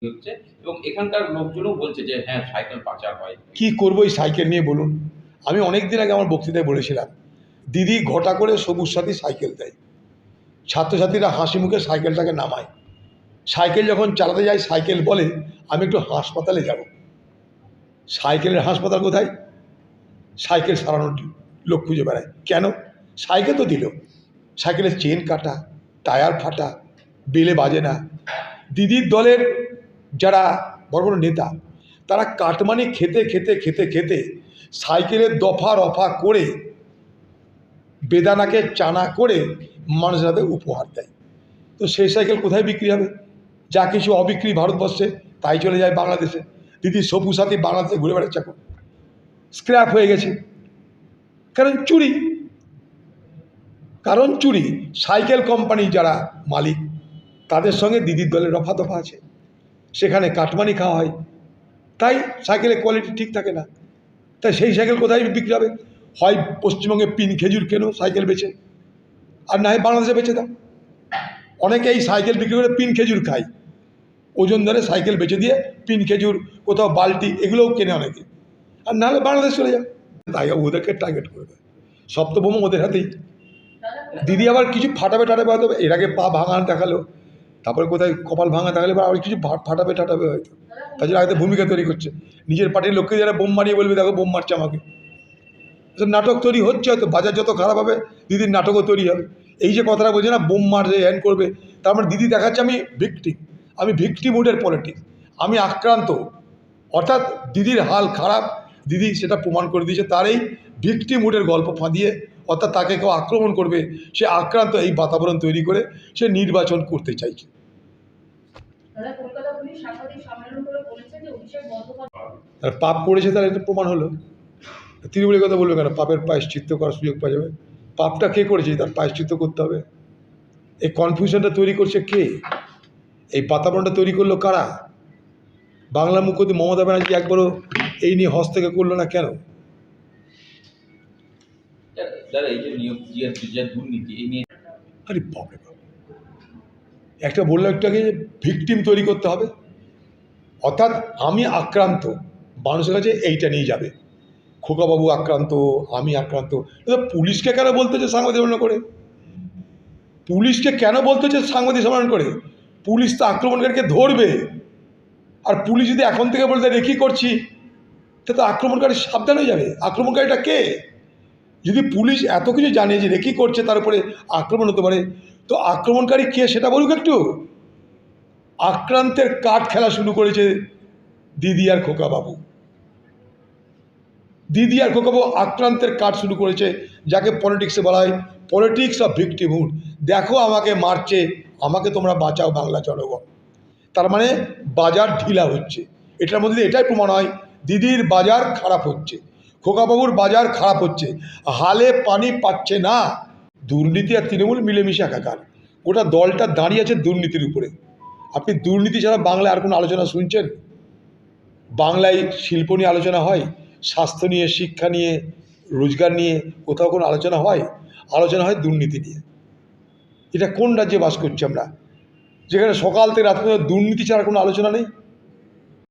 হচ্ছে এবং এখানকার লোকজনও বলছে যে হ্যাঁ সাইকেল পাচার হয়। কি করবো এই সাইকেল নিয়ে বলুন? আমি অনেক দিন আগে আমার বক্তৃতায় বলেছিলাম, দিদি ঘটা করে সবুজ সাথী সাইকেল দেয়, ছাত্রছাত্রীরা হাসি মুখে সাইকেলটাকে নামায়। সাইকেল যখন চালাতে যায় সাইকেল বলে আমি একটু হাসপাতালে যাব। সাইকেলের হাসপাতাল কোথায়? সাইকেল সারানোর লোক খুঁজে বেড়ায়। কেন? সাইকেল তো দিল, সাইকেলের চেন কাটা, টায়ার ফাটা, বেলে বাজে না। দিদির দলের যারা বড় বড় নেতা তারা কাটমানি খেতে খেতে খেতে খেতে সাইকেলের দফা রফা করে বেদানাকে চানা করে মানুষের হাতে উপহার দেয়। তো সেই সাইকেল কোথায় বিক্রি হবে? যা কিছু অবিক্রি ভারতবর্ষে তাই চলে যায় বাংলাদেশে। দিদি সবুজ সাথী বাংলাদেশে ঘুরে বেড়াচ্ছে, এখন স্ক্র্যাপ হয়ে গেছে। কারণ চুরি, কারণ চুরি। সাইকেল কোম্পানি যারা মালিক তাদের সঙ্গে দিদির দলের রফা দফা আছে, সেখানে কাটমানি খাওয়া হয়, তাই সাইকেলের কোয়ালিটি ঠিক থাকে না। তাই সেই সাইকেল কোথায় বিক্রি হবে? হয় পশ্চিমবঙ্গে পিন খেজুর কেনো সাইকেল বেচে, আর না হয় বাংলাদেশে বেচে দাও। অনেকে এই সাইকেল বিক্রি করে পিন খেজুর খায়, ওজন ধরে সাইকেল বেচে দিয়ে পিন খেজুর, কোথাও বালতি, এগুলোও কেনে অনেকে। আর নাহলে বাংলাদেশ চলে যায়, তাই ওদেরকে টার্গেট করবে। সপ্তম ওদের হাতেই। দিদি আবার কিছু ফাটাবে টাটাবে হয়তো, এর আগে পা ভাঙা দেখালো, তারপরে কোথায় কপাল ভাঙা দেখালে বা আবার কিছু ফাটাবে টাটাবে হয়তো। তাই জন্য আগে ভূমিকা তৈরি করছে, নিজের পার্টির লোককে যারা বোম মারিয়ে বলবে দেখো বোম মারছে আমাকে। নাটক তৈরি হচ্ছে, হয়তো বাজার যত খারাপ হবে দিদির নাটকও তৈরি হবে। এই যে কথাটা বলছে না, বোম মারছে হ্যান করবে, তার মানে দিদি দেখাচ্ছে আমি ভিকটিম, আমি ভিকটিমহুডের পলিটিক্স, আমি আক্রান্ত। অর্থাৎ দিদির হাল খারাপ, দিদি সেটা প্রমাণ করে দিয়েছে তার এই ভিকটিমহুডের গল্প ফাঁদিয়ে। অর্থাৎ তাকে কেউ আক্রমণ করবে, সে আক্রান্ত, এই বাতাবরণ তৈরি করে সে নির্বাচন করতে চাইছে। আর পাপ করেছে, তার এটা প্রমাণ হলো। তৃণমূলের কথা বলবে কেন? পাপের প্রায়শ্চিত্ত করার সুযোগ পাওয়া যাবে। পাপটা কে করেছে তার প্রায়শ্চিত্ত করতে হবে। এই কনফিউশনটা তৈরি করছে কে? এই বাতাবরণটা তৈরি করলো কারা? বাংলা মুখ্যমন্ত্রী মমতা ব্যানার্জি একবারও এই নিয়ে হস্তক্ষেপ করলো না কেন? এই যে দুর্নীতি এই নিয়ে, আরে বাপরে বাপ, একটা বললাম একটু আগে, ভিকটিম তৈরি করতে হবে। অর্থাৎ আমি আক্রান্ত, মানুষের কাছে এইটা নিয়ে যাবে, খোকাবাবু আক্রান্ত, আমি আক্রান্ত। পুলিশকে কেন বলতে হচ্ছে সাংবাদিক সম্মেলন করে? পুলিশকে কেন বলতে হচ্ছে সাংবাদিক সম্মেলন করে? পুলিশ তো আক্রমণকারীকে ধরবে। আর পুলিশ যদি এখন থেকে বলতে রেকি করছি, তো আক্রমণকারী সাবধান হয়ে যাবে। আক্রমণকারীটা কে? যদি পুলিশ এত কিছু জানে যে রেকি করছে, তার উপরে আক্রমণ হতে পারে, তো আক্রমণকারী কে সেটা বলুক একটু। আক্রান্তের কার্ড খেলা শুরু করেছে দিদি আর খোকাবাবু। দিদি আর খোকাবাবু আক্রান্তের কার্ড শুরু করেছে, যাকে পলিটিক্সে বলা হয় পলিটিক্স অফ ভিকটিমহুড। দেখো আমাকে মারছে, আমাকে তোমরা বাঁচাও বাংলা জনগণ। তার মানে বাজার ঢিলা হচ্ছে। এটার মধ্যে এটাই প্রমাণ হয় দিদির বাজার খারাপ হচ্ছে, খোকাবাবুর বাজার খারাপ হচ্ছে, হালে পানি পাচ্ছে না। দুর্নীতি আর তৃণমূল মিলেমিশে একাকার। ওটা দলটা দাঁড়িয়ে আছে দুর্নীতির উপরে। আপনি দুর্নীতি ছাড়া বাংলায় আর কোনো আলোচনা শুনছেন? বাংলায় শিল্প নিয়ে আলোচনা হয়, স্বাস্থ্য নিয়ে, শিক্ষা নিয়ে, রোজগার নিয়ে কোথাও কোনো আলোচনা হয়? আলোচনা হয় দুর্নীতি নিয়ে। এটা কোন রাজ্যে বাস করছি আমরা, যেখানে সকাল থেকে রাত পর্যন্ত দুর্নীতি ছাড়া কোনো আলোচনা নেই?